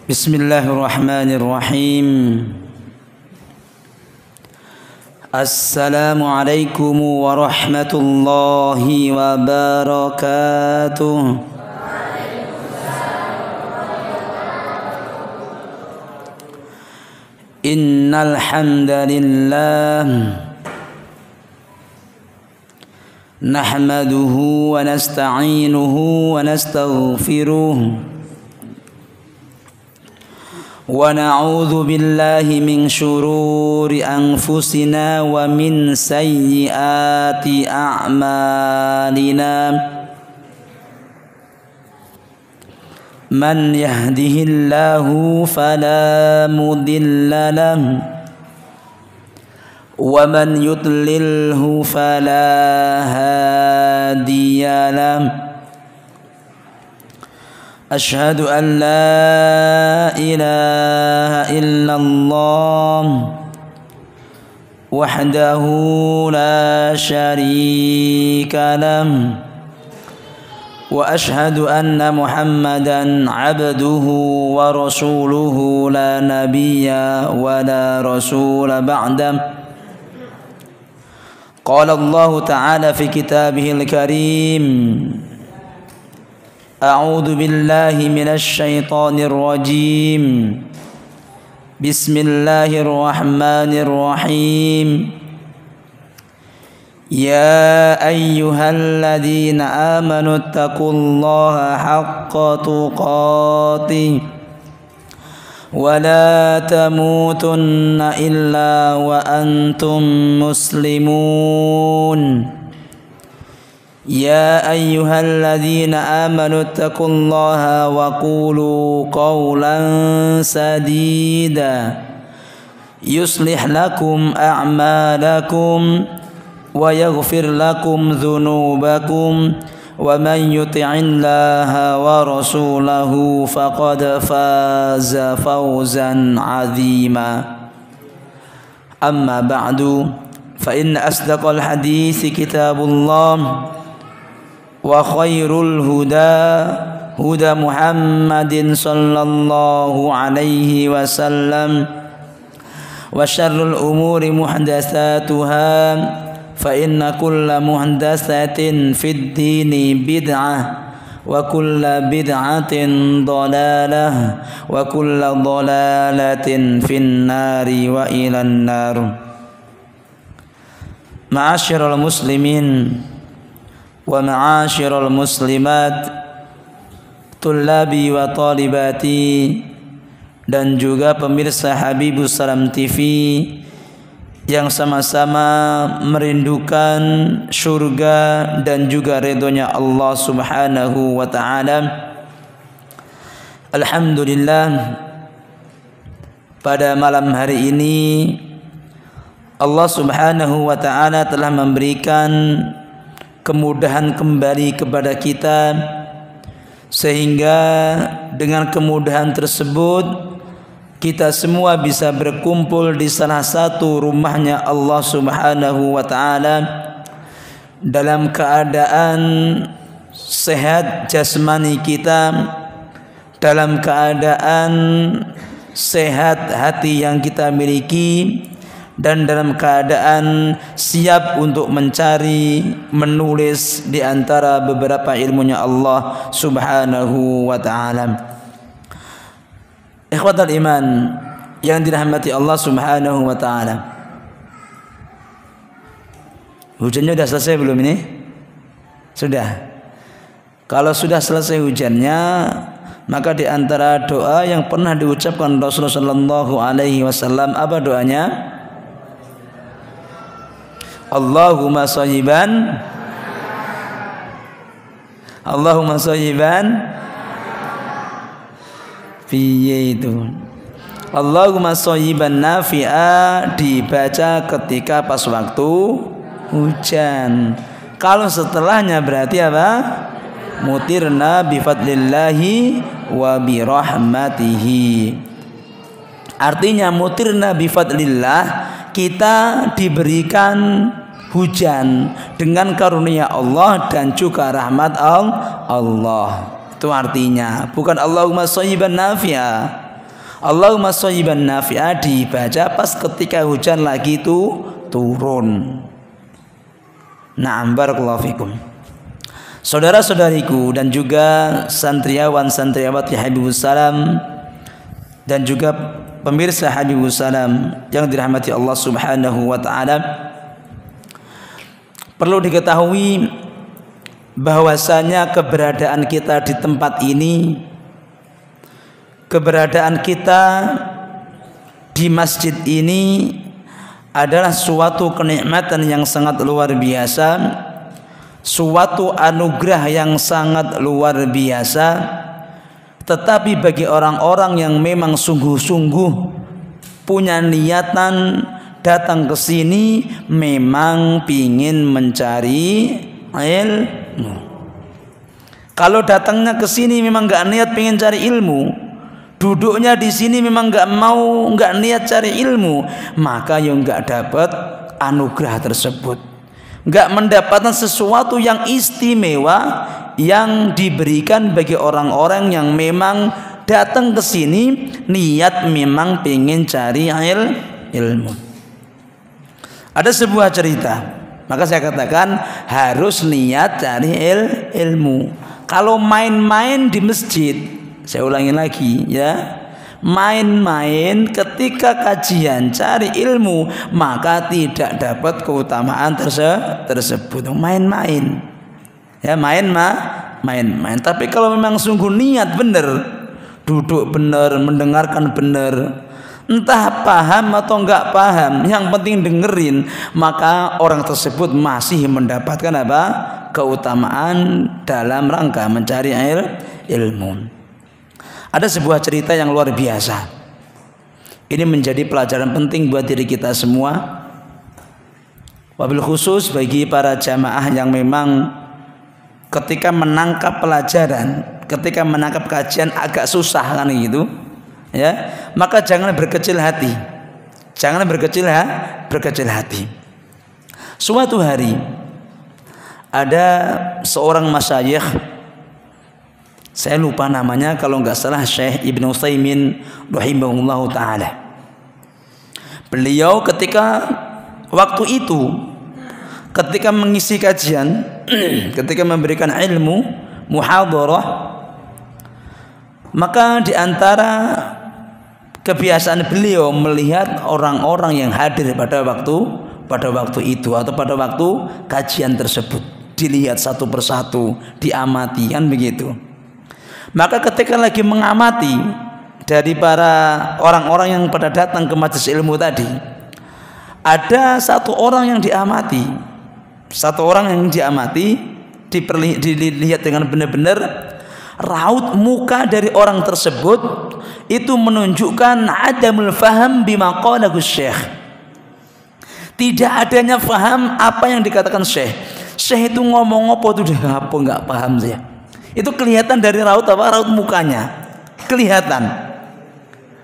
Bismillahirrahmanirrahim. Assalamualaikum warahmatullahi wabarakatuh. Innal hamdalillah nahmaduhu wa nasta'inuhu wa nastaghfiruh wa na'udzu billahi min syururi anfusina wa min sayyiati a'malina. Man yahdihillahu fala mudilla lahu wa man yudlilhu fala hadiya lahu. Asyhadu an la ilaha illallah wahdahu la syarika lahu wa asyhadu anna Muhammadan abduhu wa rasuluhu la nabiyya wa la rasula ba'dah. Qala Allah ta'ala fi kitabihil karim, A'udzu billahi minasy syaithanir rajim. Bismillahirrahmanirrahim. Ya ayyuhalladzina amanu taqullaha haqqa tuqatih wa la tamutunna illa wa antum muslimun. Ya ayyuhalladzina amanu taqullaha wa qulu qawlan sadida yuslih lakum a'malakum wa yaghfir lakum dhunubakum wa man yuti'illaha wa rasulahu faqad faza fawzan 'azima. Amma ba'du, fa inna asdaqal hadithi kitabullah wa khairul huda huda Muhammadin sallallahu alaihi wasallam wa syarrul umuri muhdatsatuha fa inna kulla muhdatsatin fid dini bid'ah wa kulla bid'atin dhalalah wa kulla dhalalatin fin nari wa ilan nar. Ma'asyiral muslimin wa ma'asyiral muslimat, tullabi wa talibati, dan juga pemirsa Habibus Salam TV yang sama-sama merindukan surga dan juga ridhonya Allah Subhanahu wa ta'ala. Alhamdulillah, pada malam hari ini Allah Subhanahu wa ta'ala telah memberikan kemudahan kembali kepada kita, sehingga dengan kemudahan tersebut kita semua bisa berkumpul di salah satu rumahnya Allah Subhanahu wa ta'ala dalam keadaan sehat jasmani kita, dalam keadaan sehat hati yang kita miliki, dan dalam keadaan siap untuk mencari, menulis di antara beberapa ilmunya Allah Subhanahu wa ta'ala. Ikhwatal iman yang dirahmati Allah Subhanahu wa ta'ala, hujannya sudah selesai belum ini? Sudah. Kalau sudah selesai hujannya, maka di antara doa yang pernah diucapkan Rasulullah sallallahu alaihi wasallam, apa doanya? Allahumma shayyiban, Allahumma shayyiban, piye itu? Allahumma shayyiban nafi'a dibaca ketika pas waktu hujan. Kalau setelahnya berarti apa? Mutirna bifadlillahi wa birahmatihi. Artinya mutirna bifadlillah, kita diberikan hujan dengan karunia Allah dan juga rahmat Allah. Itu artinya, bukan Allahumma shayyiban nafi'a. Allahumma shayyiban nafi'a dibaca pas ketika hujan lagi itu turun. Na'am, barakallahu fikum. Saudara-saudariku dan juga santriawan santriawati Habibus Salam dan juga pemirsa Habibus Salam yang dirahmati Allah Subhanahu wa taala, perlu diketahui bahwasanya keberadaan kita di tempat ini, keberadaan kita di masjid ini adalah suatu kenikmatan yang sangat luar biasa, suatu anugerah yang sangat luar biasa. Tetapi bagi orang-orang yang memang sungguh-sungguh punya niatan datang ke sini, memang pingin mencari ilmu. Kalau datangnya ke sini memang nggak niat pingin cari ilmu, duduknya di sini memang nggak niat cari ilmu, maka yang nggak dapat anugerah tersebut, nggak mendapatkan sesuatu yang istimewa yang diberikan bagi orang-orang yang memang datang ke sini niat memang pengen cari ilmu. Ada sebuah cerita, maka saya katakan harus niat cari ilmu. Kalau main-main di masjid, saya ulangi lagi ya, main-main ketika kajian cari ilmu maka tidak dapat keutamaan tersebut. Main-main ya, main-main. Tapi kalau memang sungguh niat benar, duduk benar, mendengarkan benar, entah paham atau enggak paham, yang penting dengerin, maka orang tersebut masih mendapatkan apa? Keutamaan dalam rangka mencari ilmu. Ada sebuah cerita yang luar biasa. Ini menjadi pelajaran penting buat diri kita semua, wabil khusus bagi para jamaah yang memang ketika menangkap pelajaran, ketika menangkap kajian agak susah kan gitu ya, maka jangan berkecil hati. Jangan berkecil hati. Suatu hari ada seorang masyayikh, saya lupa namanya, kalau nggak salah Syekh Ibnu Utsaimin rahimahullahu taala. Beliau ketika waktu itu, ketika mengisi kajian, ketika memberikan ilmu muhadharah, maka di antara kebiasaan beliau melihat orang-orang yang hadir pada waktu itu atau pada waktu kajian tersebut, dilihat satu persatu, diamati, kan begitu. Maka ketika lagi mengamati dari para orang-orang yang pada datang ke majelis ilmu tadi, ada satu orang yang diamati. Satu orang yang diamati, dilihat dengan benar-benar, raut muka dari orang tersebut itu menunjukkan adamul faham bima qalahu syekh. Tidak adanya faham apa yang dikatakan syekh. Syekh itu ngomong apa tuh apa nggak paham saya. Itu kelihatan dari raut mukanya. Kelihatan.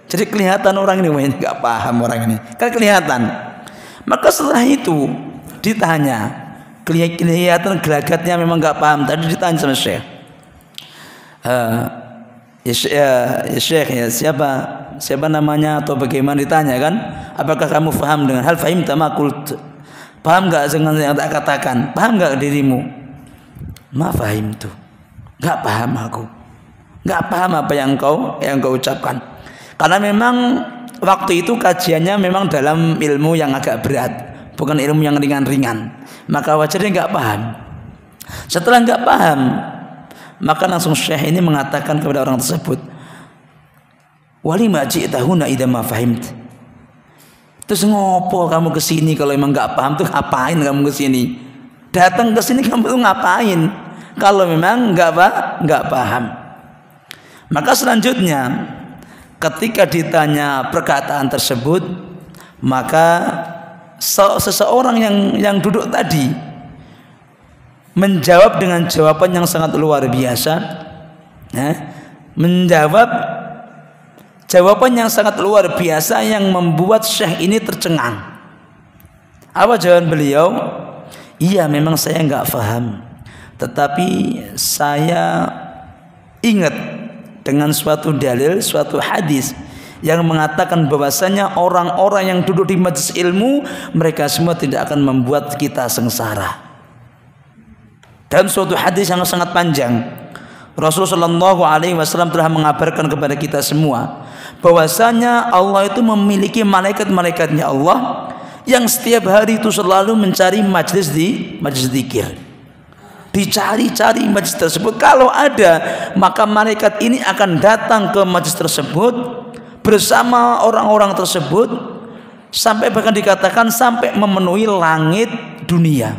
Jadi kelihatan orang ini nggak paham orang ini. Kan kelihatan. Maka setelah itu ditanya, kelihatan gelagatnya memang nggak paham. Tadi ditanya sama Syekh, Syekh ya siapa namanya atau bagaimana, ditanya kan, apakah kamu paham dengan hal fahim tamakult, paham nggak dengan yang tak katakan, paham nggak dirimu? Ma fahim tuh, nggak paham aku, nggak paham apa yang kau ucapkan, karena memang waktu itu kajiannya memang dalam ilmu yang agak berat, bukan ilmu yang ringan-ringan. Maka wajarnya nggak paham. Setelah nggak paham, maka langsung Syekh ini mengatakan kepada orang tersebut, walima ji'tahuna idza ma fahimt. Terus ngopo kamu kesini kalau emang nggak paham tuh, ngapain kamu kesini? Datang ke sini kamu tuh ngapain? Kalau memang nggak paham. Maka selanjutnya ketika ditanya perkataan tersebut, maka seseorang yang duduk tadi menjawab dengan jawaban yang sangat luar biasa, menjawab jawaban yang sangat luar biasa yang membuat Syekh ini tercengang. Apa jawaban beliau? Iya, memang saya nggak paham, tetapi saya ingat dengan suatu dalil, suatu hadis yang mengatakan bahwasanya orang-orang yang duduk di majelis ilmu mereka semua tidak akan membuat kita sengsara. Dalam suatu hadis yang sangat panjang, Rasulullah SAW telah mengabarkan kepada kita semua bahwasanya Allah itu memiliki malaikat-malaikatnya Allah yang setiap hari itu selalu mencari majelis zikir. Dicari-cari majelis tersebut, kalau ada maka malaikat ini akan datang ke majelis tersebut bersama orang-orang tersebut sampai bahkan dikatakan sampai memenuhi langit dunia,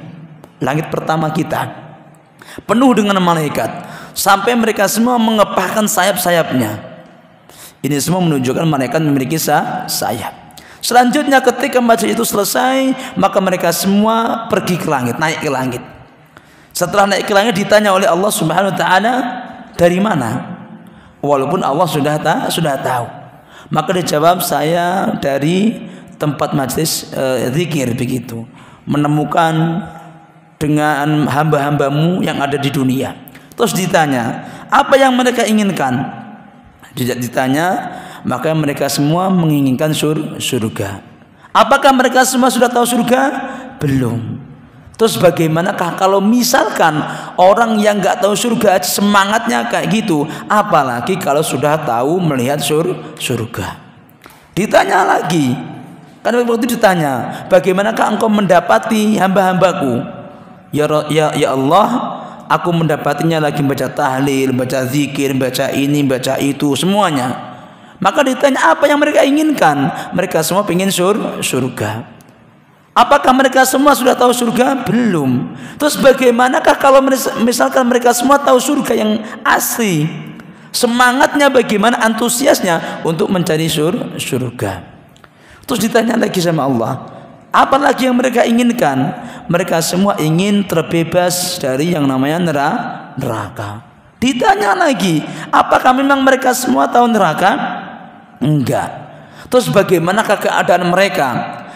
langit pertama kita penuh dengan malaikat sampai mereka semua mengepakkan sayap-sayapnya. Ini semua menunjukkan malaikat memiliki sayap. Selanjutnya ketika majelis itu selesai maka mereka semua pergi ke langit, naik ke langit. Setelah naik ke langit ditanya oleh Allah Subhanahu wa taala, dari mana? Walaupun Allah sudah tahu. Maka dijawab, saya dari tempat majelis zikir begitu. Menemukan dengan hamba-hambamu yang ada di dunia. Terus ditanya, apa yang mereka inginkan? Ditanya, maka mereka semua menginginkan surga. Apakah mereka semua sudah tahu surga? Belum. Terus bagaimanakah kalau misalkan orang yang nggak tahu surga semangatnya kayak gitu, apalagi kalau sudah tahu melihat surga. Ditanya lagi, kan waktu itu ditanya, bagaimanakah engkau mendapati hamba-hambaku? Ya Allah, aku mendapatinya lagi baca tahlil, baca zikir, baca ini, baca itu, semuanya. Maka ditanya apa yang mereka inginkan? Mereka semua ingin surga. Apakah mereka semua sudah tahu surga? Belum. Terus bagaimanakah kalau misalkan mereka semua tahu surga yang asli? Semangatnya bagaimana, antusiasnya untuk mencari surga. Terus ditanya lagi sama Allah, apa lagi yang mereka inginkan? Mereka semua ingin terbebas dari yang namanya neraka. Ditanya lagi, apakah memang mereka semua tahu neraka? Enggak. Terus bagaimanakah keadaan mereka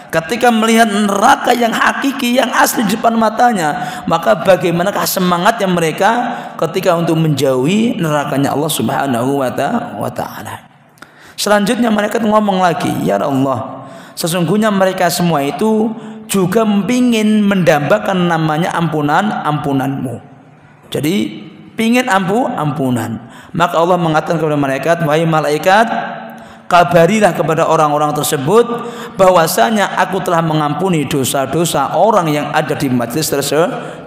ketika melihat neraka yang hakiki, yang asli di depan matanya? Maka bagaimanakah semangatnya mereka ketika untuk menjauhi nerakanya Allah Subhanahu wa ta'ala? Selanjutnya mereka ngomong lagi, ya Allah, sesungguhnya mereka semua itu juga ingin mendambakan namanya ampunanmu. Jadi ingin ampunan. Maka Allah mengatakan kepada malaikat, wahai malaikat, kabarilah kepada orang-orang tersebut bahwasanya aku telah mengampuni dosa-dosa orang yang ada di majelis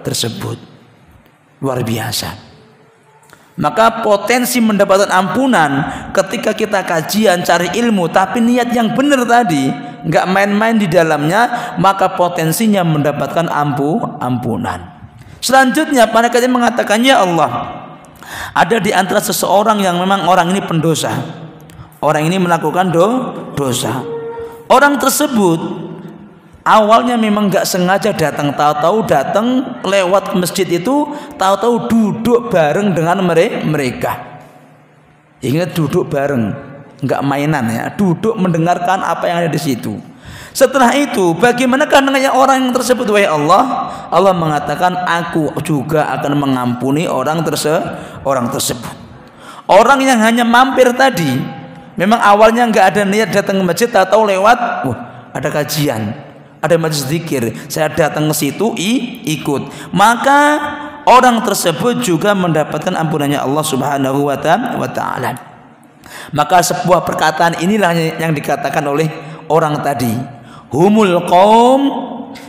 tersebut. Luar biasa. Maka potensi mendapatkan ampunan ketika kita kajian cari ilmu tapi niat yang benar tadi, nggak main-main di dalamnya, maka potensinya mendapatkan ampunan. Selanjutnya malaikat mengatakan, ya Allah, ada di antara seseorang yang memang orang ini pendosa. Orang ini melakukan dosa. Orang tersebut awalnya memang nggak sengaja datang, tahu-tahu datang lewat masjid itu, tahu-tahu duduk bareng dengan mereka. Ingat, duduk bareng, nggak mainan ya, duduk mendengarkan apa yang ada di situ. Setelah itu, bagaimanakah dengan orang yang tersebut? Wahai Allah, Allah mengatakan, aku juga akan mengampuni orang tersebut. Orang yang hanya mampir tadi, memang awalnya nggak ada niat datang ke masjid, atau lewat, ada kajian, ada majelis zikir, saya datang ke situ ikut, maka orang tersebut juga mendapatkan ampunannya Allah Subhanahu wa ta'ala. Maka sebuah perkataan inilah yang dikatakan oleh orang tadi, humul qaum,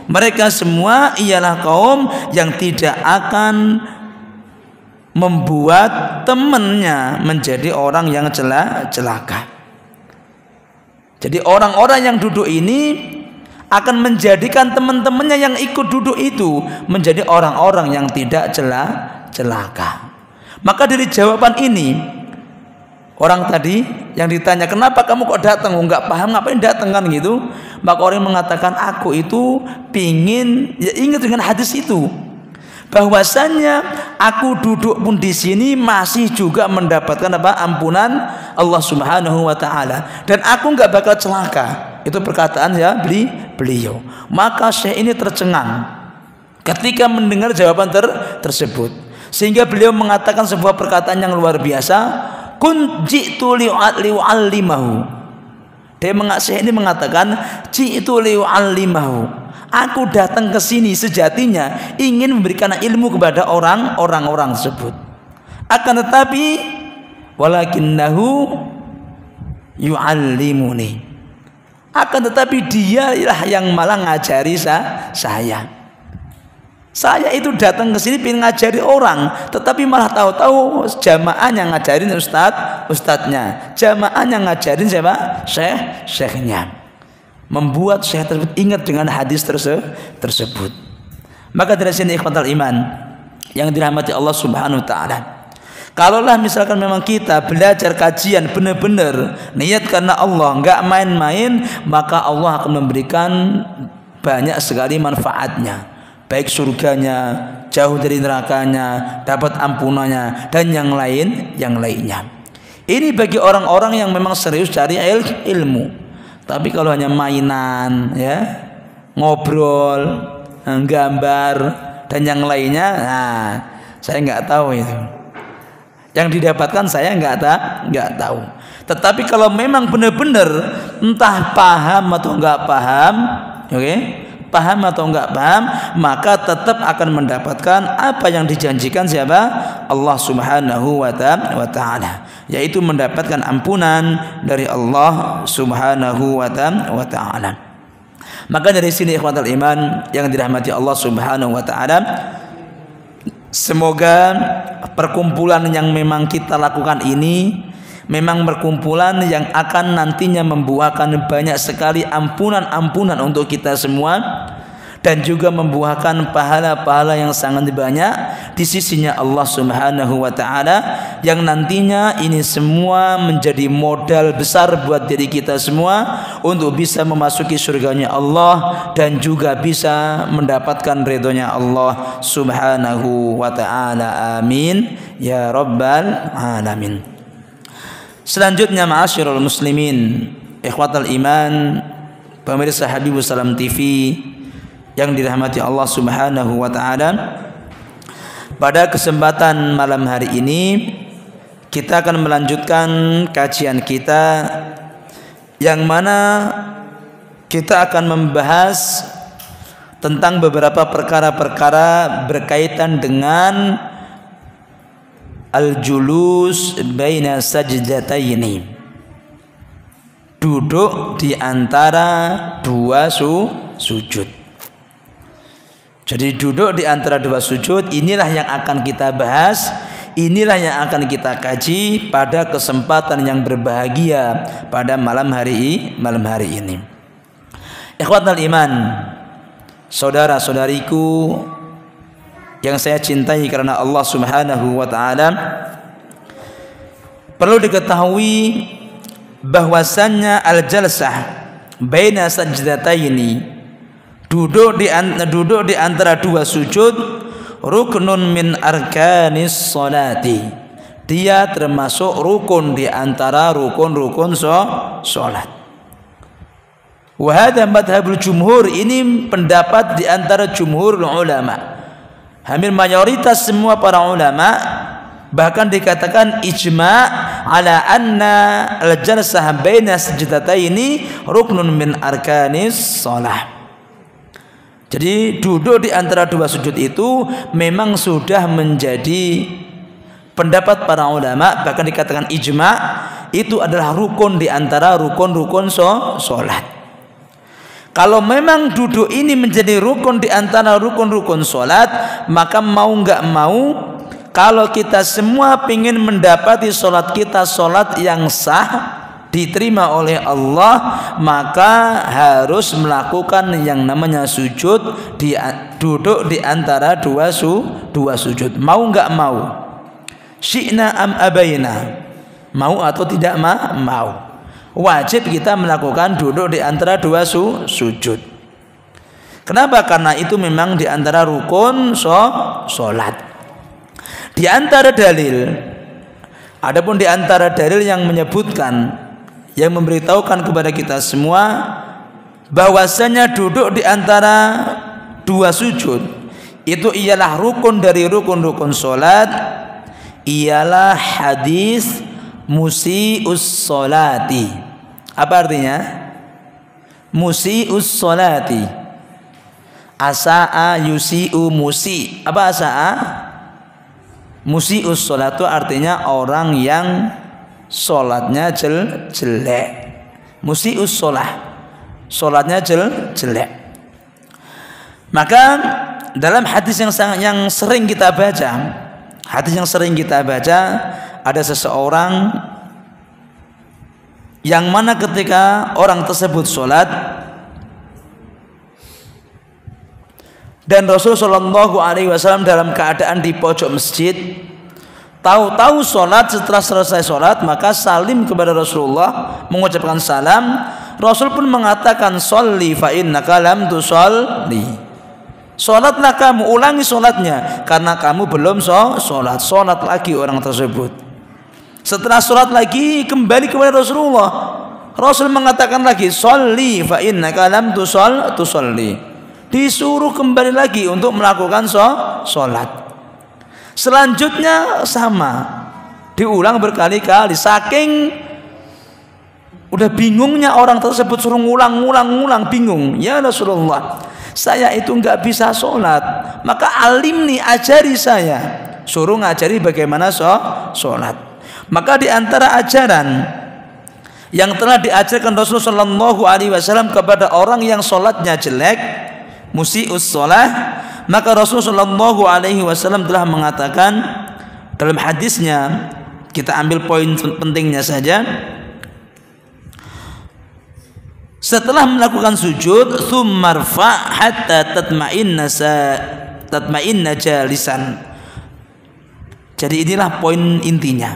mereka semua ialah kaum yang tidak akan membuat temannya menjadi orang yang celaka. Jadi orang-orang yang duduk ini akan menjadikan teman-temannya yang ikut duduk itu menjadi orang-orang yang tidak celaka. Maka dari jawaban ini, orang tadi yang ditanya, kenapa kamu kok datang? Nggak paham ngapain datang kan gitu. Maka orang mengatakan, aku itu pingin, ya ingat dengan hadis itu, bahwasanya aku duduk pun di sini masih juga mendapatkan ampunan Allah Subhanahu wa ta'ala, dan aku nggak bakal celaka. Itu perkataan ya beliau. Maka Syekh ini tercengang ketika mendengar jawaban tersebut, sehingga beliau mengatakan sebuah perkataan yang luar biasa, kun ji'tu li'allimahu. Syekh ini mengatakan, ji'tu li'u'allimahu. Aku datang ke sini sejatinya ingin memberikan ilmu kepada orang-orang tersebut. Akan tetapi walakinnahu yu'allimuni. Akan tetapi dialah yang malah ngajari saya. Saya itu datang ke sini pengen ngajari orang, tetapi malah tahu-tahu jamaah yang ngajarin ustadznya, jamaah yang ngajarin siapa? Syekhnya. Membuat syekh tersebut ingat dengan hadis tersebut. Maka dari sini ikhwatal iman yang dirahmati Allah Subhanahu wa taala. Kalaulah misalkan memang kita belajar kajian benar-benar niat karena Allah, enggak main-main, maka Allah akan memberikan banyak sekali manfaatnya. Baik surganya, jauh dari nerakanya, dapat ampunannya, dan yang lainnya. Ini bagi orang-orang yang memang serius cari ilmu. Tapi kalau hanya mainan, ya, ngobrol, gambar, dan yang lainnya, nah, saya nggak tahu itu. Yang didapatkan saya nggak tahu. Tetapi kalau memang benar-benar entah paham atau nggak paham, oke? Paham atau enggak paham, maka tetap akan mendapatkan apa yang dijanjikan siapa? Allah Subhanahu wa ta'ala, yaitu mendapatkan ampunan dari Allah Subhanahu wa ta'ala. Maka dari sini ikhwatal iman yang dirahmati Allah Subhanahu wa ta'ala, semoga perkumpulan yang memang kita lakukan ini memang perkumpulan yang akan nantinya membuahkan banyak sekali ampunan-ampunan untuk kita semua, dan juga membuahkan pahala-pahala yang sangat banyak di sisinya Allah Subhanahu wa ta'ala, yang nantinya ini semua menjadi modal besar buat diri kita semua untuk bisa memasuki surganya Allah dan juga bisa mendapatkan ridhonya Allah Subhanahu wa ta'ala. Amin ya rabbal alamin. Selanjutnya ma'asyiral muslimin, ikhwatal iman, pemirsa Habibus Salam TV yang dirahmati Allah Subhanahu wa ta'ala. Pada kesempatan malam hari ini kita akan melanjutkan kajian kita, yang mana kita akan membahas tentang beberapa perkara-perkara berkaitan dengan al-julus baina sajdataini, duduk di antara dua sujud. Jadi duduk di antara dua sujud, inilah yang akan kita bahas, inilah yang akan kita kaji pada kesempatan yang berbahagia pada malam hari ini. Ikhwatal iman, saudara-saudariku yang saya cintai karena Allah Subhanahu wa ta'ala, perlu diketahui bahwasannya al-jalsah baina sajdataini, duduk di antara dua sujud, ruknun min arkanis salati, dia termasuk rukun di antara rukun-rukun salat. Wa hadha madhhabul jumhur, ini pendapat di antara jumhur ulama. Hampir mayoritas semua para ulama, bahkan dikatakan ijma' ala anna al-jalsah baina sajdataini ruknun min arkanis shalah. Jadi duduk di antara dua sujud itu memang sudah menjadi pendapat para ulama, bahkan dikatakan ijma', itu adalah rukun di antara rukun-rukun salat. Kalau memang duduk ini menjadi rukun di antara rukun-rukun solat, maka mau nggak mau, kalau kita semua ingin mendapati solat kita solat yang sah, diterima oleh Allah, maka harus melakukan yang namanya sujud, duduk di antara dua sujud. Mau nggak mau, syi'na am abaina, mau atau tidak mau, wajib kita melakukan duduk di antara dua sujud. Kenapa? Karena itu memang di antara rukun sholat. Di antara dalil, adapun di antara dalil yang menyebutkan, yang memberitahukan kepada kita semua bahwasanya duduk di antara dua sujud itu ialah rukun dari rukun-rukun sholat, ialah hadis musi'us sholati, Apa artinya? Musi'us sholati. Asa'a yusi'u musi. Apa asa'a? Musi'us sholat itu artinya orang yang sholatnya jelek. Musi'us sholah, sholatnya jelek. Maka dalam hadis yang sering kita baca, ada seseorang yang mana ketika orang tersebut sholat dan Rasulullah SAW dalam keadaan di pojok masjid, tahu-tahu sholat, setelah selesai sholat maka salim kepada Rasulullah, mengucapkan salam. Rasul pun mengatakan, sholli fa innaka lam tusolli. Sholatlah kamu, ulangi sholatnya karena kamu belum sholat. Sholat lagi orang tersebut. Setelah sholat lagi kembali kepada Rasulullah. Rasul mengatakan lagi, sholli fa innaka lam tusolli. Disuruh kembali lagi untuk melakukan sholat. Selanjutnya sama, diulang berkali-kali. Saking udah bingungnya orang tersebut, suruh ngulang, bingung. Ya Rasulullah, saya itu nggak bisa sholat, maka alimni, ajari saya. Suruh ngajari bagaimana sholat. Maka di antara ajaran yang telah diajarkan Rasulullah SAW kepada orang yang sholatnya jelek, musi'us sholah, maka Rasulullah SAW telah mengatakan dalam hadisnya, kita ambil poin pentingnya saja. Setelah melakukan sujud, tsummarfa hatta tatma'inna jalisan. Jadi inilah poin intinya.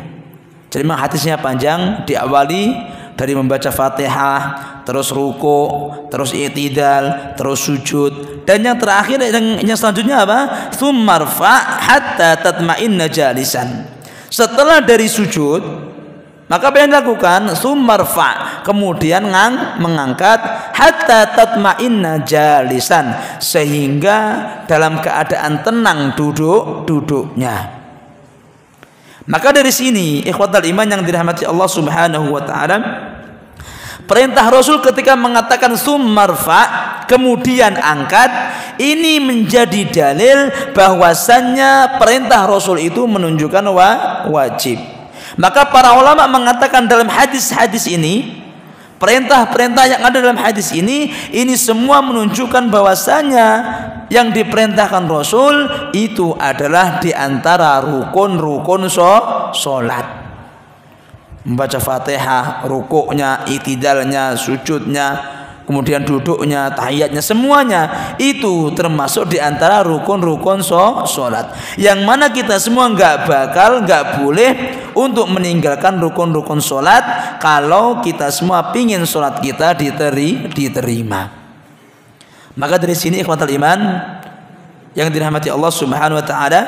Jadi memang hadisnya panjang, diawali dari membaca Fatihah, terus ruku, terus i'tidal, terus sujud, dan yang terakhir yang selanjutnya apa? Tsummarfa hatta tatma'inna jalisan. Setelah dari sujud, maka apa yang dilakukan? Tsummarfa, kemudian mengangkat hatta tatma'inna jalisan, sehingga dalam keadaan tenang duduknya. Maka dari sini ikhwatal iman yang dirahmati Allah Subhanahu wa taala, perintah Rasul ketika mengatakan tsummarfa, kemudian angkat, ini menjadi dalil bahwasannya perintah Rasul itu menunjukkan wajib. Maka para ulama mengatakan dalam hadis-hadis ini, perintah-perintah yang ada dalam hadis ini semua menunjukkan bahwasanya yang diperintahkan Rasul itu adalah diantara rukun-rukun sholat. Membaca Fatihah, rukuknya, i'tidalnya, sujudnya, kemudian duduknya, tahiyatnya, semuanya itu termasuk diantara rukun-rukun sholat. Yang mana kita semua nggak boleh untuk meninggalkan rukun-rukun sholat kalau kita semua pingin sholat kita diterima. Maka dari sini ikhwatal iman yang dirahmati Allah Subhanahu wa taala,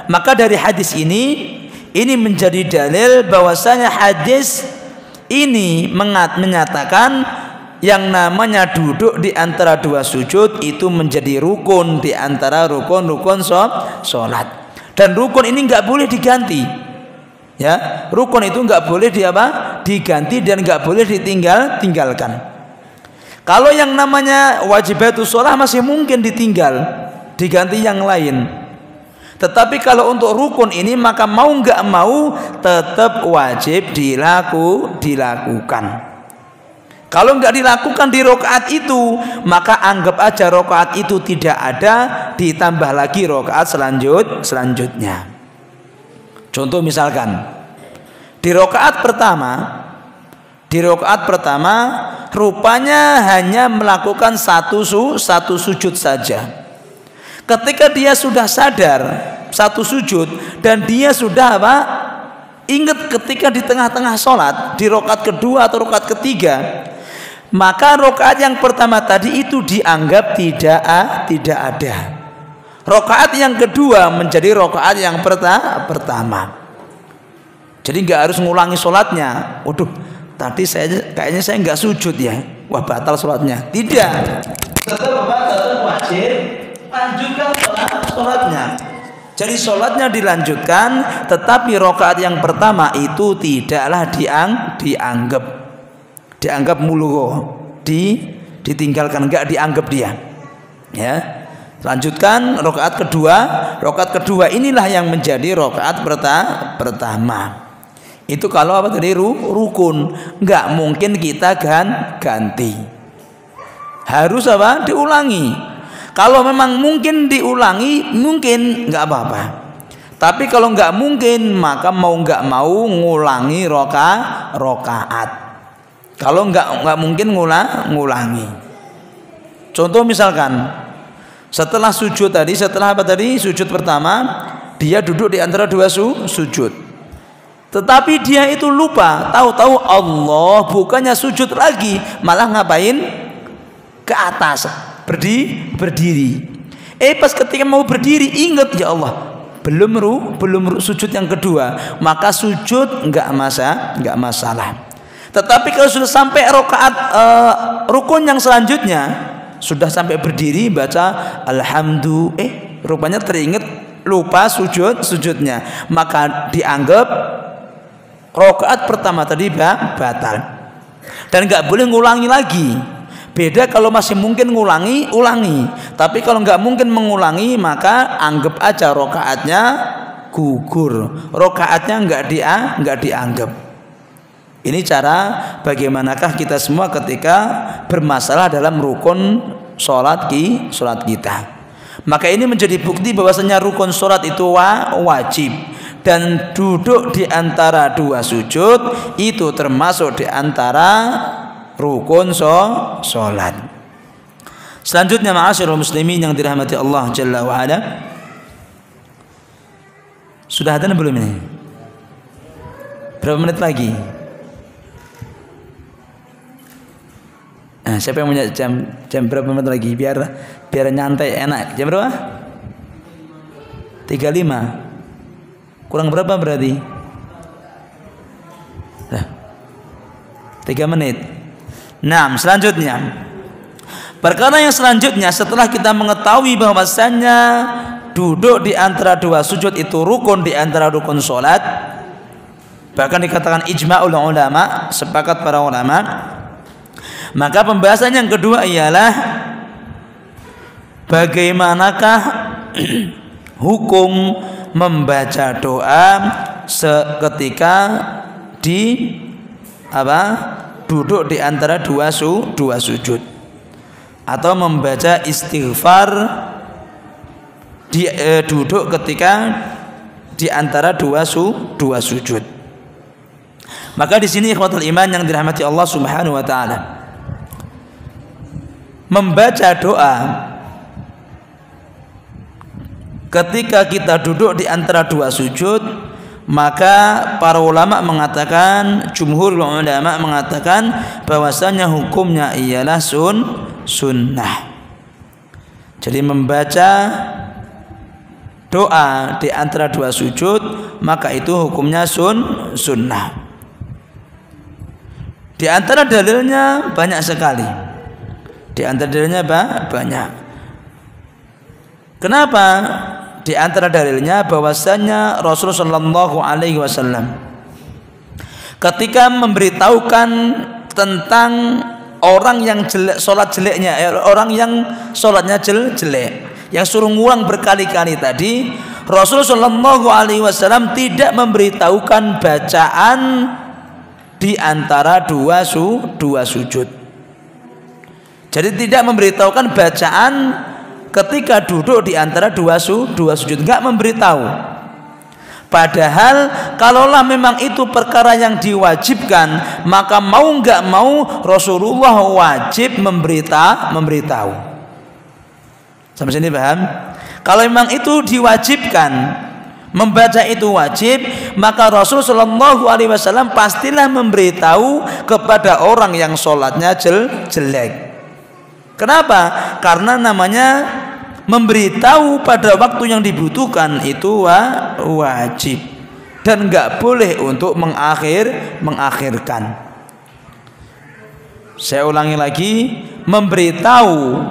maka dari hadis ini menjadi dalil bahwasanya hadis ini menyatakan yang namanya duduk di antara dua sujud itu menjadi rukun di antara rukun-rukun sholat. Dan rukun ini nggak boleh diganti. Ya, rukun itu nggak boleh diganti dan nggak boleh ditinggalkan. Kalau yang namanya wajibatus sholat masih mungkin diganti yang lain. Tetapi kalau untuk rukun ini maka mau nggak mau tetap wajib dilakukan. Kalau nggak dilakukan di rokaat itu, maka anggap aja rokaat itu tidak ada, ditambah lagi rokaat selanjutnya. Contoh misalkan di rokaat pertama rupanya hanya melakukan satu sujud saja. Ketika dia sudah sadar satu sujud dan dia sudah ingat ketika di tengah-tengah sholat di rokaat kedua atau rokaat ketiga, maka rokaat yang pertama tadi itu dianggap tidak ada. Rokaat yang kedua menjadi rokaat yang pertama. Jadi nggak harus ngulangi sholatnya. Waduh, tadi kayaknya saya nggak sujud ya, wah batal sholatnya. Tidak, tetap wajib lanjutkan sholatnya. Jadi sholatnya dilanjutkan, tetapi rokaat yang pertama itu tidaklah dianggap dianggap mulgho, ditinggalkan, enggak dianggap dia. Ya. Lanjutkan rakaat kedua. Rakaat kedua inilah yang menjadi rakaat pertama. Itu kalau apa tadi rukun, enggak mungkin kita ganti. Harus apa? Diulangi. Kalau memang mungkin diulangi, mungkin enggak apa-apa. Tapi kalau enggak mungkin, maka mau enggak mau ngulangi rakaat. Kalau enggak mungkin ngulangi. Contoh misalkan setelah sujud tadi, setelah apa tadi? Sujud pertama, dia duduk di antara dua sujud. Tetapi dia itu lupa, tahu-tahu Allah bukannya sujud lagi, malah ngapain? Ke atas, berdiri. Pas ketika mau berdiri ingat, ya Allah, belum sujud yang kedua, maka sujud enggak masalah. Tetapi kalau sudah sampai rakaat rukun yang selanjutnya, sudah sampai berdiri baca alhamdulillah, rupanya teringat lupa sujudnya, maka dianggap rakaat pertama tadi batal dan nggak boleh ngulangi lagi. Beda kalau masih mungkin ulangi. Tapi kalau nggak mungkin mengulangi, maka anggap aja rakaatnya gugur, rakaatnya nggak dianggap. Ini cara bagaimanakah kita semua ketika bermasalah dalam rukun sholat kita. Maka ini menjadi bukti bahwasanya rukun sholat itu wajib, dan duduk di antara dua sujud itu termasuk di antara rukun sholat. Selanjutnya ma'asyiral muslimin yang dirahmati Allah Jalla wa Ala, sudah adzan belum ini? Berapa menit lagi? Nah, siapa yang punya jam berapa menit lagi biar nyantai enak? Jam berapa? 35. Kurang berapa berarti? 3 menit. Nah, selanjutnya perkara yang selanjutnya, setelah kita mengetahui bahwasannya duduk di antara dua sujud itu rukun di antara rukun sholat, bahkan dikatakan ijma'ul ulama, sepakat para ulama, maka pembahasan yang kedua ialah bagaimanakah hukum membaca doa seketika duduk di antara dua sujud, atau membaca istighfar duduk ketika di antara dua sujud. Maka di sini ikhwatul iman yang dirahmati Allah Subhanahu wa taala, membaca doa ketika kita duduk di antara dua sujud, maka para ulama mengatakan, jumhur ulama mengatakan bahwasanya hukumnya ialah sunnah. Jadi membaca doa di antara dua sujud, maka itu hukumnya sunnah. Di antara dalilnya banyak sekali. Banyak. Kenapa? Di antara dalilnya bahwasanya Rasulullah Shallallahu Alaihi Wasallam ketika memberitahukan tentang orang yang jelek, sholat jeleknya, orang yang sholatnya jelek, yang suruh ngulang berkali-kali tadi, Rasulullah Shallallahu Alaihi Wasallam tidak memberitahukan bacaan di antara dua sujud. Jadi tidak memberitahukan bacaan ketika duduk di antara dua sujud, enggak memberitahu. Padahal kalaulah memang itu perkara yang diwajibkan, maka mau enggak mau Rasulullah wajib memberitahu. Sampai sini paham? Kalau memang itu diwajibkan, membaca itu wajib, maka Rasulullah SAW pastilah memberitahu kepada orang yang sholatnya jelek. Kenapa? Karena namanya memberitahu pada waktu yang dibutuhkan itu wajib, dan nggak boleh untuk mengakhirkan. Saya ulangi lagi, memberitahu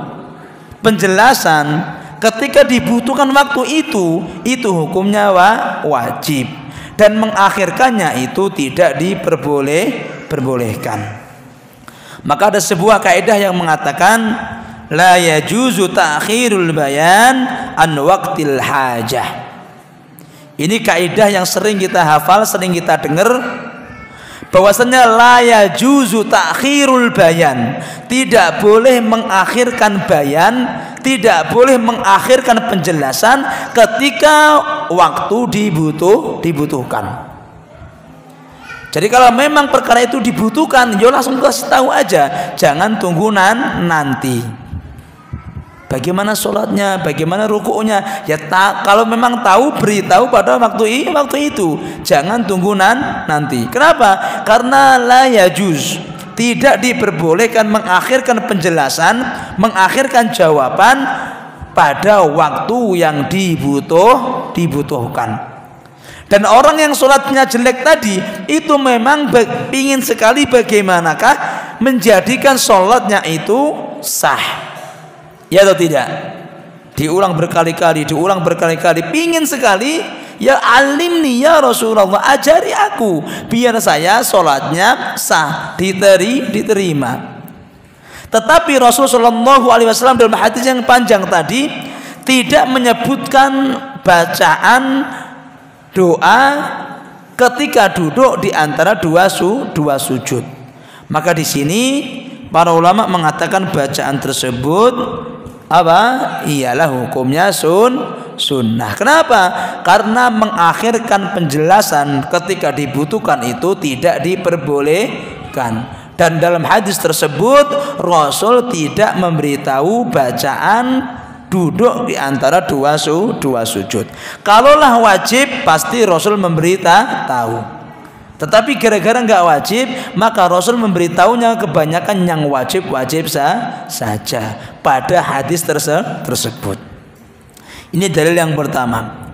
penjelasan ketika dibutuhkan waktu itu hukumnya wajib, dan mengakhirkannya itu tidak diperbolehkan. Maka ada sebuah kaidah yang mengatakan la yajuzu ta'khirul bayan an waqtil hajah. Ini kaidah yang sering kita hafal, sering kita dengar, bahwasanya la yajuzu ta'khirul bayan, tidak boleh mengakhirkan bayan, tidak boleh mengakhirkan penjelasan ketika waktu dibutuhkan. Jadi kalau memang perkara itu dibutuhkan, ya langsung kasih tahu aja, jangan tunggu nanti. Bagaimana sholatnya, bagaimana rukuknya, ya kalau memang tahu, beritahu pada waktu itu, jangan tunggu nanti. Kenapa? Karena la yajuz, tidak diperbolehkan mengakhirkan penjelasan, mengakhirkan jawaban pada waktu yang dibutuhkan. Dan orang yang sholatnya jelek tadi itu memang ingin sekali bagaimanakah menjadikan sholatnya itu sah, ya atau tidak? Diulang berkali-kali, pingin sekali, ya alimni ya Rasulullah, ajari aku biar saya sholatnya sah, diterima. Tetapi Rasulullah SAW dalam hadis yang panjang tadi tidak menyebutkan bacaan doa ketika duduk di antara dua sujud. Maka di sini para ulama mengatakan bacaan tersebut apa? Ialah hukumnya sunnah. Kenapa? Karena mengakhirkan penjelasan ketika dibutuhkan itu tidak diperbolehkan. Dan dalam hadis tersebut Rasul tidak memberitahu bacaan duduk di antara dua sujud. Kalaulah wajib pasti Rasul memberitahu. Tetapi gara-gara nggak wajib, maka Rasul memberitahunya kebanyakan yang wajib saja pada hadis tersebut. Ini dalil yang pertama.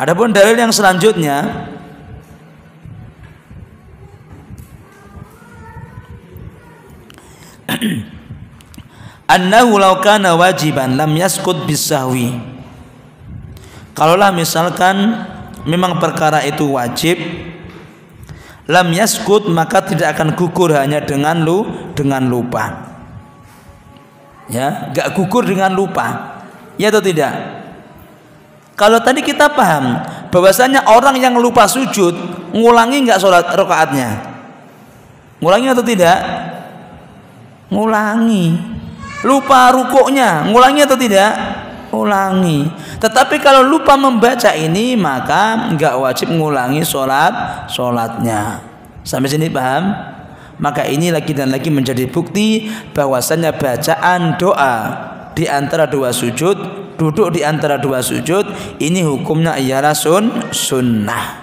Adapun dalil yang selanjutnya, annahu law kana wajiban lam yaskut bisahwi. Kalaulah misalkan memang perkara itu wajib, lam yaskut, maka tidak akan gugur hanya dengan lupa. Ya, enggak gugur dengan lupa. Ya atau tidak? Kalau tadi kita paham bahwasanya orang yang lupa sujud ngulangi enggak sholat rakaatnya? Ngulangi atau tidak? Ngulangi. Lupa rukuknya, ngulangi atau tidak? Ulangi. Tetapi kalau lupa membaca ini, maka enggak wajib ngulangi sholatnya. Sampai sini paham? Maka ini lagi dan lagi menjadi bukti bahwasannya bacaan doa di antara dua sujud, duduk di antara dua sujud, ini hukumnya ialah sunnah.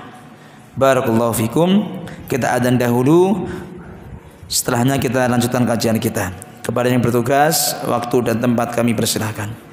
Barakallahu fikum. Kita adzan dahulu, setelahnya kita lanjutkan kajian kita. Kepada yang bertugas, waktu dan tempat kami persilahkan.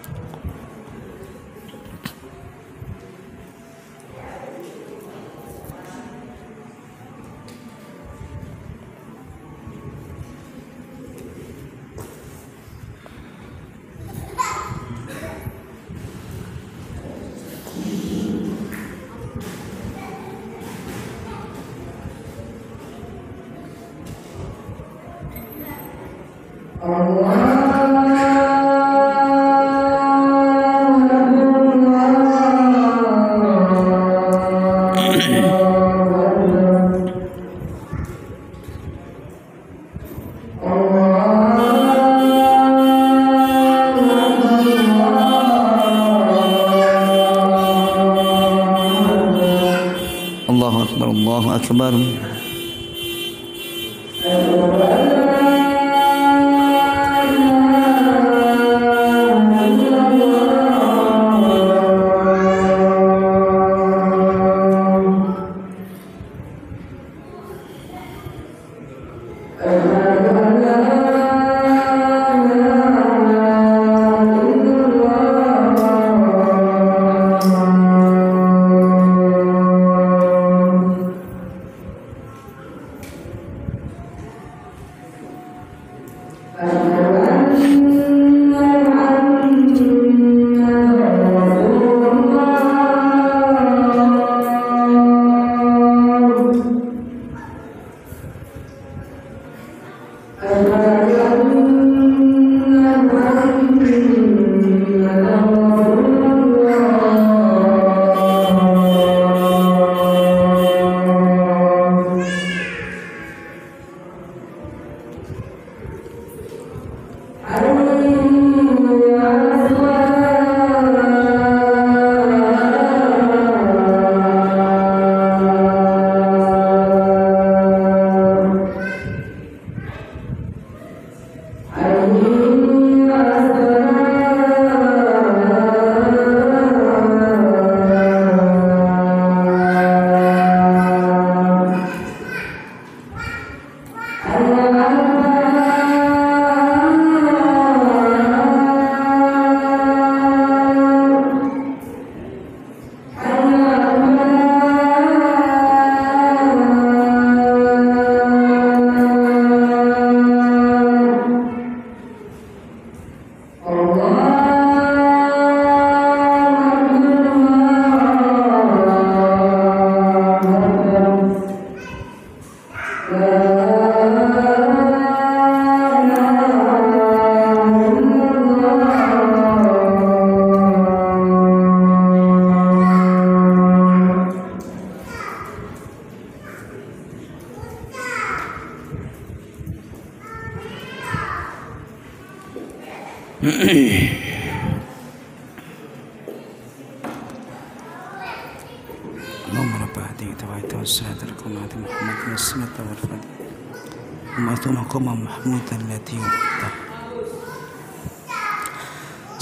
Allahu Akbar.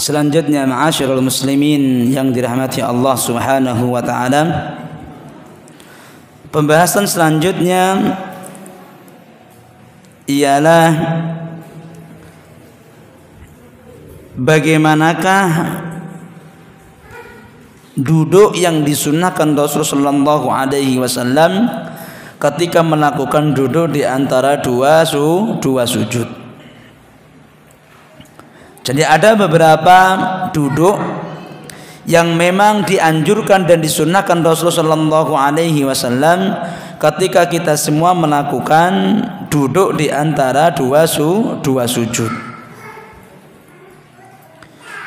Selanjutnya ma'asyiral muslimin yang dirahmati Allah Subhanahu wa taala, pembahasan selanjutnya ialah bagaimanakah duduk yang disunnahkan Rasulullah sallallahu alaihi wasallam ketika melakukan duduk di antara dua sujud. Jadi ada beberapa duduk yang memang dianjurkan dan disunnahkan Rasulullah sallallahu alaihi wasallam ketika kita semua melakukan duduk di antara dua sujud.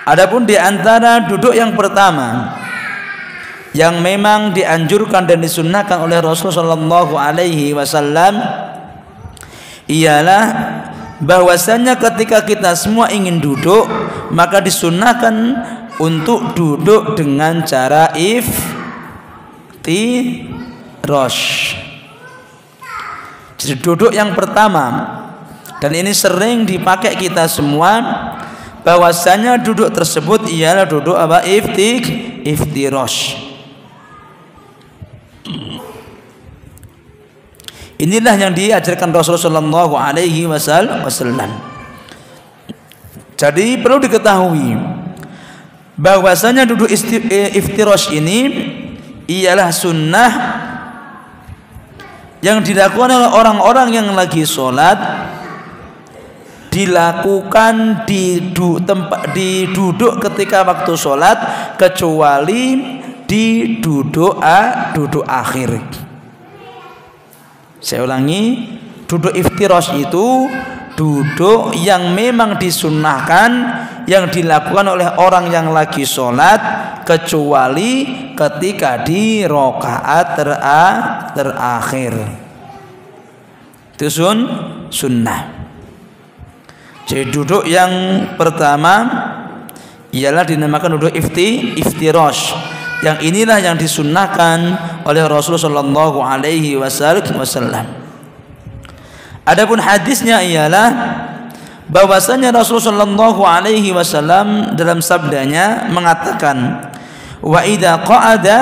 Adapun di antara duduk yang pertama yang memang dianjurkan dan disunnahkan oleh Rasulullah sallallahu alaihi wasallam ialah bahwasanya ketika kita semua ingin duduk maka disunnahkan untuk duduk dengan cara iftirash. Jadi duduk yang pertama, dan ini sering dipakai kita semua, bahwasanya duduk tersebut ialah duduk apa? Iftirash. Inilah yang diajarkan Rasulullah sallallahu alaihi wasallam. Jadi perlu diketahui bahwasanya duduk iftirash ini ialah sunnah yang dilakukan oleh orang-orang yang lagi sholat, dilakukan di duduk ketika waktu sholat, kecuali di duduk akhir. Saya ulangi, duduk iftirash itu duduk yang memang disunnahkan, yang dilakukan oleh orang yang lagi sholat, kecuali ketika di rakaat terakhir. Itu sunnah. Jadi duduk yang pertama ialah dinamakan duduk iftirash. Yang inilah yang disunnahkan oleh Rasulullah sallallahu alaihi wasallam. Adapun hadisnya ialah bahwasanya Rasulullah sallallahu alaihi wasallam dalam sabdanya mengatakan, wa idza qa'ada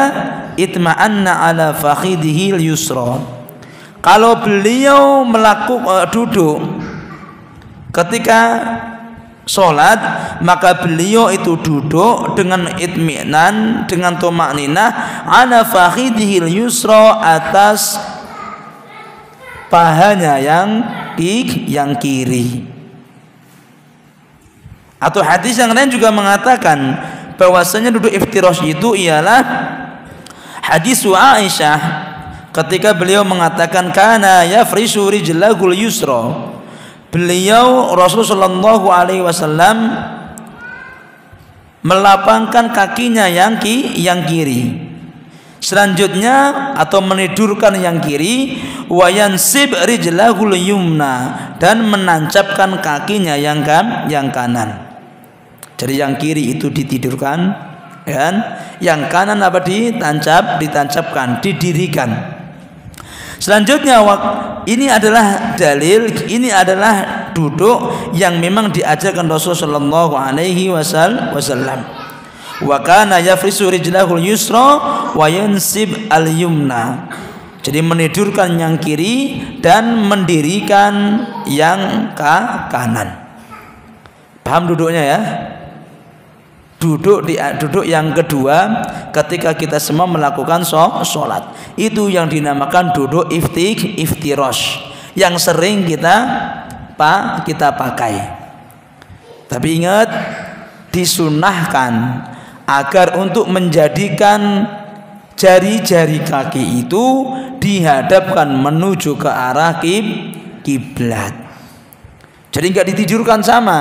itma'anna ala fakhidhihi al-yusra. Kalau beliau melakukan duduk ketika sholat, maka beliau itu duduk dengan itminan, dengan tumakninah, ala fakhidhil yusra, atas pahanya yang kiri. Atau hadis yang lain juga mengatakan bahwasanya duduk iftirash itu ialah hadis Aisyah ketika beliau mengatakan kana yafrishu rijlahul yusra, beliau Rasulullah Shallallahu Alaihi Wasallam melapangkan kakinya yang kiri. Selanjutnya atau menidurkan yang kiri, wayansib rijlahul yumna, dan menancapkan kakinya yang kanan. Jadi yang kiri itu ditidurkan, kan? Yang kanan apa ditancapkan, didirikan. Selanjutnya ini adalah dalil, ini adalah duduk yang memang diajarkan Rasulullah Shallallahu Alaihi Wasallam. Wa kana yafrisu rijlahul yusra wa yansib al-yumna. Jadi menidurkan yang kiri dan mendirikan yang kanan. Paham duduknya ya? Duduk yang kedua ketika kita semua melakukan sholat. Itu yang dinamakan duduk iftirash, yang sering kita pakai. Tapi ingat, disunahkan agar untuk menjadikan jari-jari kaki itu dihadapkan menuju ke arah kiblat. Jadi enggak ditidurkan sama,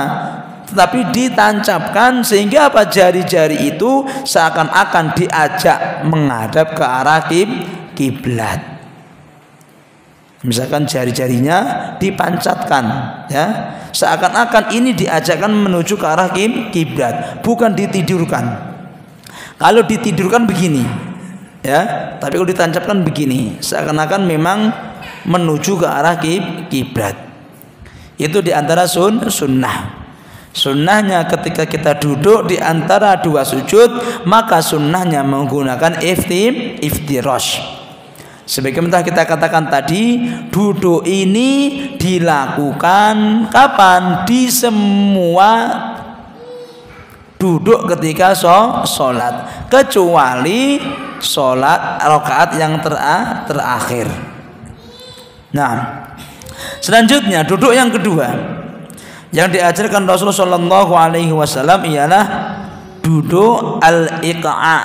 tetapi ditancapkan sehingga apa, jari-jari itu seakan-akan diajak menghadap ke arah kiblat. Misalkan jari-jarinya dipancatkan, ya, seakan-akan ini diajakkan menuju ke arah kiblat, bukan ditidurkan. Kalau ditidurkan begini, ya, tapi kalau ditancapkan begini, seakan-akan memang menuju ke arah kiblat. Itu diantara sunnah. Sunnahnya ketika kita duduk di antara dua sujud, maka sunnahnya menggunakan iftirash. Sebagaimana kita katakan tadi, duduk ini dilakukan kapan? Di semua duduk ketika sholat, kecuali sholat rakaat yang terakhir. Nah, selanjutnya duduk yang kedua yang diajarkan Rasulullah Shallallahu Alaihi Wasallam ialah duduk al-iqa'.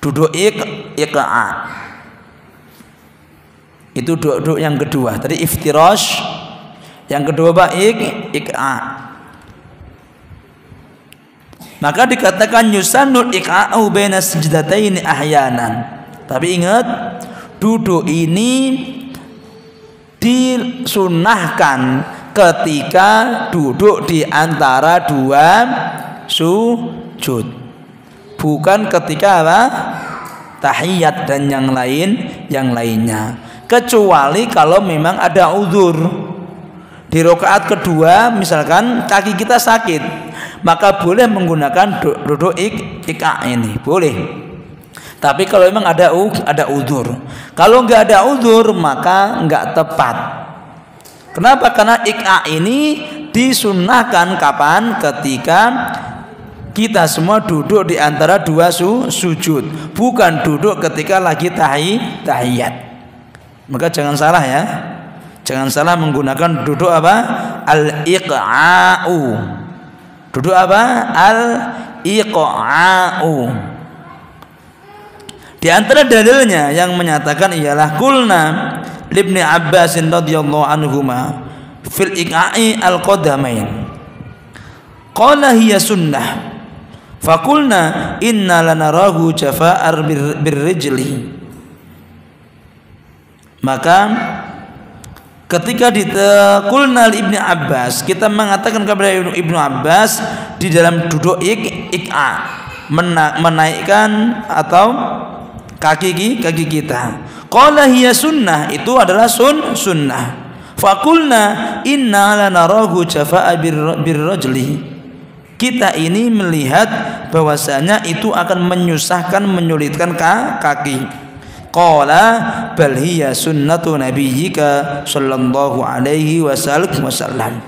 Duduk iqa'. Itu duduk yang kedua. Tadi iftirash, yang kedua iqa'. Maka dikatakan yusannul iqa'u baina sajdataini ahyanan. Tapi ingat, duduk ini disunahkan ketika duduk di antara dua sujud, bukan ketika apa? Tahiyat dan yang lainnya. Kecuali kalau memang ada uzur. Di rakaat kedua misalkan kaki kita sakit, maka boleh menggunakan duduk iqa' ini, boleh. Tapi kalau memang ada uzur, kalau nggak ada uzur maka nggak tepat. Kenapa? Karena iqa' ini disunnahkan kapan? Ketika kita semua duduk di antara dua sujud, bukan duduk ketika lagi tahiyat. Maka jangan salah ya. Jangan salah menggunakan duduk apa? Al-iqa'u. Duduk apa? Al-iqa'u. Di antara dalilnya yang menyatakan ialah qulna Ibnu Abbas radhiyallahu anhuma fil iqa'i al-qadamain. Qala hiya sunnah. Faqulna inna lanarahu jafa'ar birrijli. Maka ketika dikulnal Ibnu Abbas, kita mengatakan kepada Ibnu Abbas di dalam duduk iqa, menaikkan atau kaki kita. Qala hiya sunnah, itu adalah sunnah. Faqulna inna lanarahu jafa'a birrajli. Kita ini melihat bahwasanya itu akan menyusahkan, menyulitkan kaki. Qala bal hiya sunnatu nabiyyika sallallahu alaihi wasallam.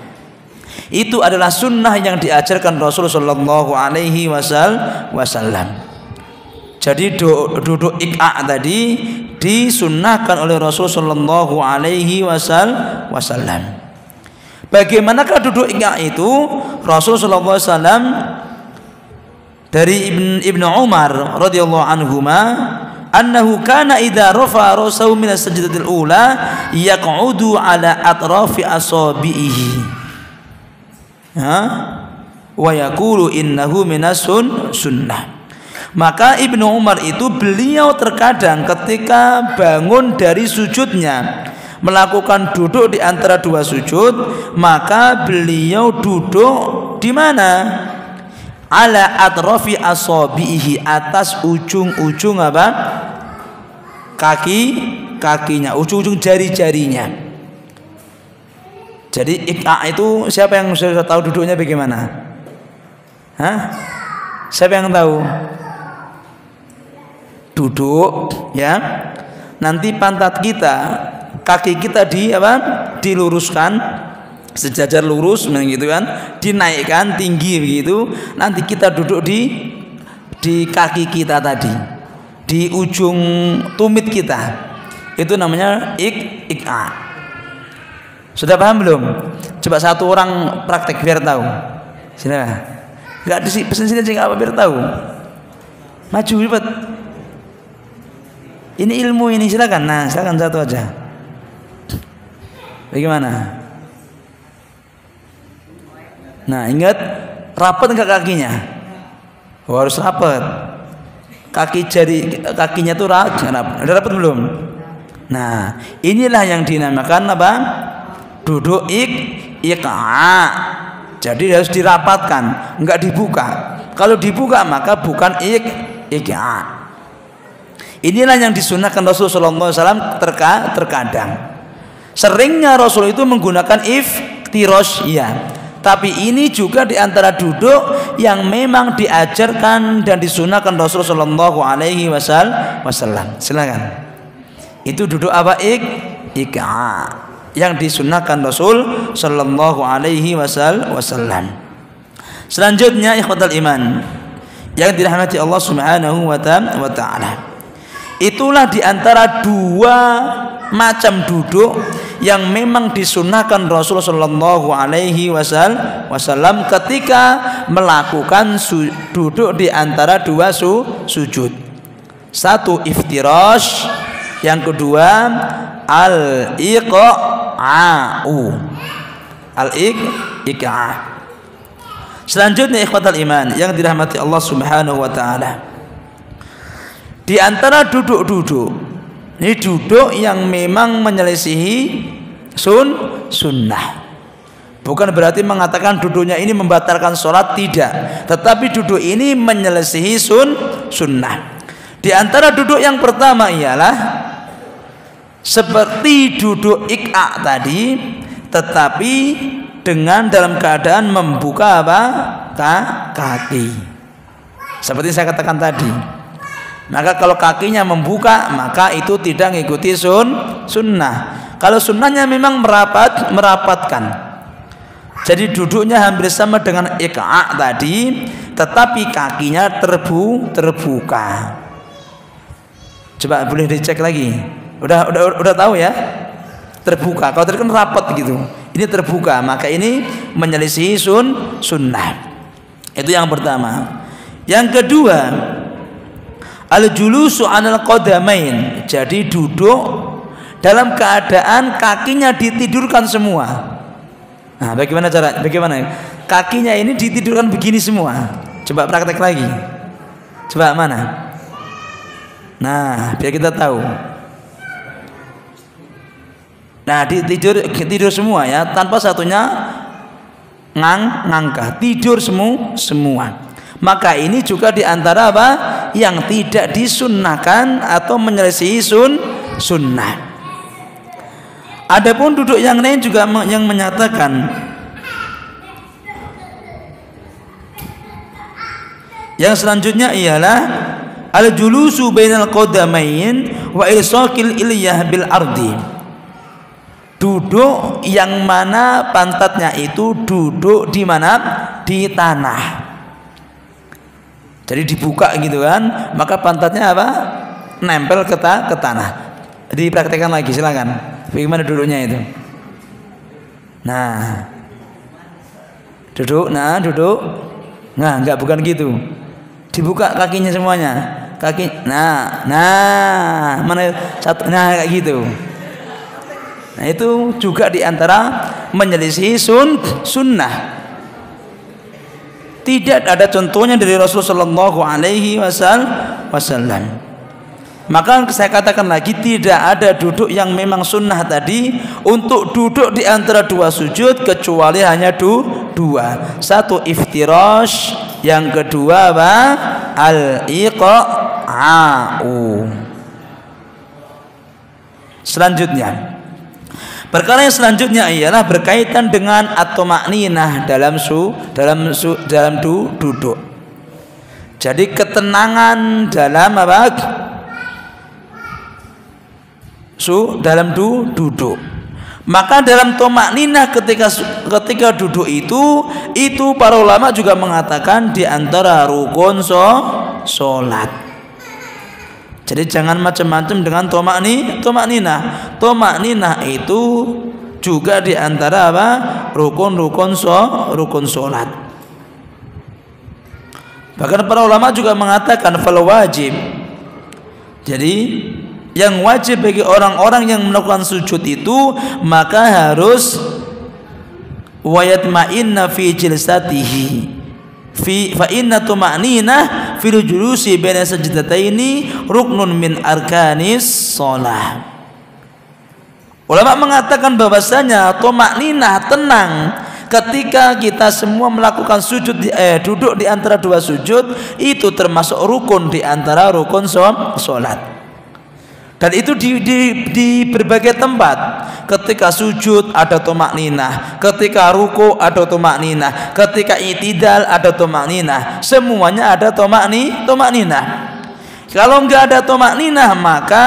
Itu adalah sunnah yang diajarkan Rasul sallallahu alaihi wasallam. Jadi duduk iqa' tadi disunnahkan oleh Rasul sallallahu alaihi wasallam. Bagaimanakah duduk iqa' itu? Rasul sallallahu alaihi wasallam dari Ibnu Umar radhiyallahu anhuma annahu kana idza rafa'a ra'sahu min as-sajdatil ula yaq'udu ala atrafi asabihi wa yaqulu innahu minas sunnah. Maka Ibnu Umar itu beliau terkadang ketika bangun dari sujudnya melakukan duduk di antara dua sujud, maka beliau duduk di mana? Ala atrafi asabihi, atas ujung-ujung apa? Kakinya, ujung-ujung jari-jarinya. Jadi iqa itu siapa yang sudah tahu duduknya bagaimana? Siapa yang tahu? Duduk ya. Nanti pantat kita, kaki kita diluruskan sejajar lurus begitu kan, dinaikkan tinggi begitu. Nanti kita duduk di kaki kita tadi, di ujung tumit kita. Itu namanya iqa. Sudah paham belum? Coba satu orang praktek biar tahu. Silakan. Enggak pesen sini aja apa biar tahu. Maju cepat. Ini ilmu ini, silakan. Nah, silakan satu aja. Bagaimana? Nah, ingat rapat enggak kakinya? Harus rapat. Kakinya tuh rapat. Ada rapat belum? Nah, inilah yang dinamakan apa? Duduk iqa. Jadi harus dirapatkan, enggak dibuka. Kalau dibuka maka bukan iqa. Inilah yang disunahkan Rasulullah SAW terkadang. Seringnya Rasul itu menggunakan iftirash, ya. Tapi ini juga diantara duduk yang memang diajarkan dan disunahkan Rasulullah SAW. Silakan. Itu duduk apa? Iqa. Yang disunahkan Rasul Sallallahu Alaihi Wasallam. Selanjutnya ikhwatal iman yang dirahmati Allah Subhanahu wa Ta'ala, itulah diantara dua macam duduk yang memang disunahkan Rasul Sallallahu Alaihi Wasallam ketika melakukan duduk di antara dua sujud. Satu iftirash, yang kedua al-iqa. Selanjutnya ikhwatal iman yang dirahmati Allah Subhanahu wa Ta'ala, di antara duduk-duduk ini duduk yang memang menyelisihi sunnah. Bukan berarti mengatakan duduknya ini membatalkan sholat, tidak. Tetapi duduk ini menyelisihi sunnah. Di antara duduk yang pertama ialah seperti duduk iqa tadi, tetapi dengan dalam keadaan membuka apa? Kaki. Seperti saya katakan tadi. Maka kalau kakinya membuka, maka itu tidak mengikuti sunnah. Kalau sunnahnya memang merapatkan. Jadi duduknya hampir sama dengan iqa tadi, tetapi kakinya terbuka. Coba boleh dicek lagi. Udah tahu ya? Terbuka. Kalau tadi kan rapat gitu. Ini terbuka, maka ini menyelisihi sunnah. Itu yang pertama. Yang kedua, al-julusu 'alal qadamain. Jadi duduk dalam keadaan kakinya ditidurkan semua. Nah, bagaimana? Kakinya ini ditidurkan begini semua. Coba praktek lagi. Coba mana? Nah, biar kita tahu. Nah, tidur semua ya, tanpa satunya ngangkat, tidur semua. Maka ini juga diantara apa? Yang tidak disunnahkan atau menyelisihi sunnah. Adapun duduk yang lain juga yang menyatakan, yang selanjutnya ialah al-julusu bainal qadamain wa ilsaqil ilyah bil ardi. Duduk yang mana pantatnya itu duduk di mana? Di tanah. Jadi dibuka gitu kan, maka pantatnya apa? Nempel ke tanah. Dipraktekkan lagi, silakan. Bagaimana duduknya itu? Nah, duduk. Nah, enggak bukan gitu. Dibuka kakinya semuanya. kaki. Nah, mana satu, nah kayak gitu. Nah itu juga diantara menyelisih sunnah. Tidak ada contohnya dari Rasulullah Shallallahu Alaihi Wasallam. Maka saya katakan lagi, tidak ada duduk yang memang sunnah tadi untuk duduk di antara dua sujud kecuali hanya dua. Satu iftirash, yang kedua apa? Al-iqa'u. Selanjutnya, perkara yang selanjutnya ialah berkaitan dengan at-tuma'ninah dalam duduk. Jadi ketenangan dalam apa? Dalam duduk. Maka dalam tuma'ninah ketika duduk itu para ulama juga mengatakan di antara rukun salat. Jadi jangan macam-macam dengan tuma'ninah. Tuma'ninah itu juga di antara apa? Rukun salat. Bahkan para ulama juga mengatakan fal wajib. Jadi yang wajib bagi orang-orang yang melakukan sujud itu, maka harus wayatma'inna fi jilsatihi fa inna tuma'ninah fil julusi baina sajdataini ruknun min arkanis shalah. Ulama mengatakan bahwasanya tuma'ninah, tenang ketika kita semua melakukan duduk di antara dua sujud, itu termasuk rukun di antara rukun salat. Dan itu di berbagai tempat. Ketika sujud ada tuma'ninah, ketika ruku ada tuma'ninah, ketika i'tidal ada tuma'ninah. Semuanya ada tuma'ninah. Kalau enggak ada tuma'ninah, maka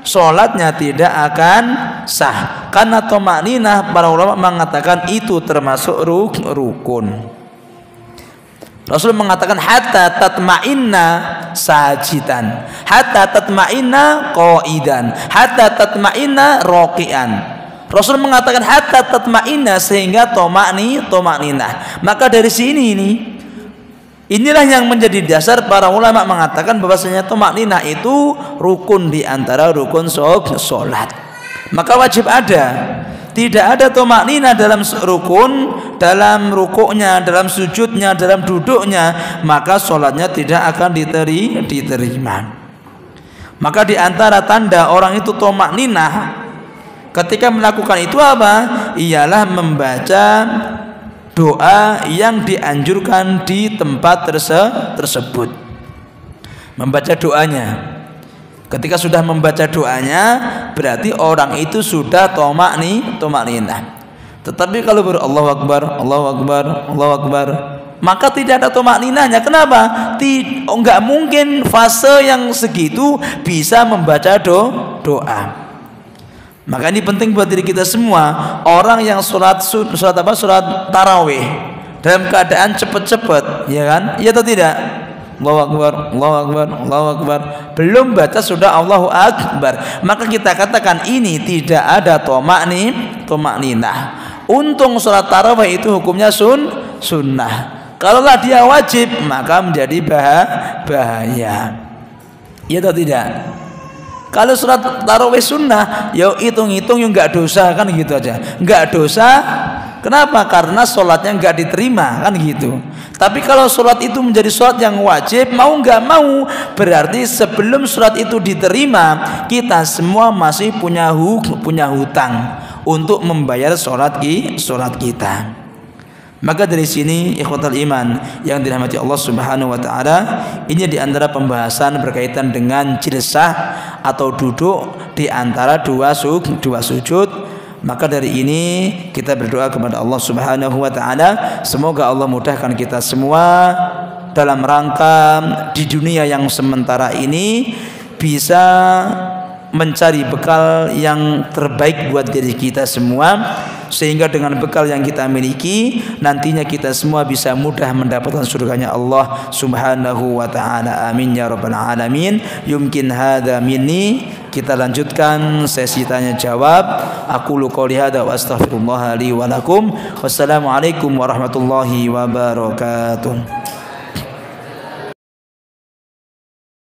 sholatnya tidak akan sah. Karena tuma'ninah para ulama mengatakan itu termasuk rukun. Rasul mengatakan hatta tatma'inna sajidan, hatta tatma'inna qa'idan, hatta tatma'inna raqi'an. Rasul mengatakan hatta tatma'inna, sehingga tuma'ninah. Maka dari sini inilah yang menjadi dasar para ulama mengatakan bahwasanya tuma'ninah itu rukun di antara rukun salat. Maka wajib ada. Tidak ada tuma'ninah dalam rukun, dalam rukuknya, dalam sujudnya, dalam duduknya, maka sholatnya tidak akan diterima. Maka di antara tanda orang itu tuma'ninah ketika melakukan itu apa? Ialah membaca doa yang dianjurkan di tempat tersebut. Membaca doanya. Ketika sudah membaca doanya, berarti orang itu sudah tuma'ninah. Tetapi kalau Allahu Akbar, Allahu Akbar, Allahu Akbar, maka tidak ada tuma'ninahnya. Kenapa? Enggak mungkin fase yang segitu bisa membaca doa. Maka ini penting buat diri kita semua. Orang yang sholat tarawih dalam keadaan cepat-cepat, ya kan? Iya atau tidak? Allahu Akbar, Allahu Akbar, Allahu Akbar, belum baca sudah Allahu Akbar, maka kita katakan ini tidak ada tuma'ninah. Untung sholat tarawih itu hukumnya sunnah. Kalaulah dia wajib, maka menjadi bahaya. Iya atau tidak? Kalau sholat tarawih sunnah, ya hitung-hitung yang enggak dosa, kan gitu aja. Enggak dosa. Kenapa? Karena sholatnya enggak diterima, kan gitu. Tapi kalau sholat itu menjadi sholat yang wajib, mau enggak mau, berarti sebelum sholat itu diterima, kita semua masih punya hutang untuk membayar sholat kita. Maka dari sini ikhwatal iman yang dirahmati Allah Subhanahu wa taala, ini di antara pembahasan berkaitan dengan jilsah atau duduk di antara dua sujud. Maka dari ini kita berdoa kepada Allah Subhanahu wa taala, semoga Allah mudahkan kita semua dalam rangka di dunia yang sementara ini bisa mencari bekal yang terbaik buat diri kita semua, sehingga dengan bekal yang kita miliki nantinya kita semua bisa mudah mendapatkan surganya Allah Subhanahu wa taala. Amin ya rabbal alamin. Yumkin hadza minni. Kita lanjutkan sesi tanya jawab. Aqulu qouli hadza wa astaghfirullah li wa lakum. Wassalamualaikum warahmatullahi wabarakatuh.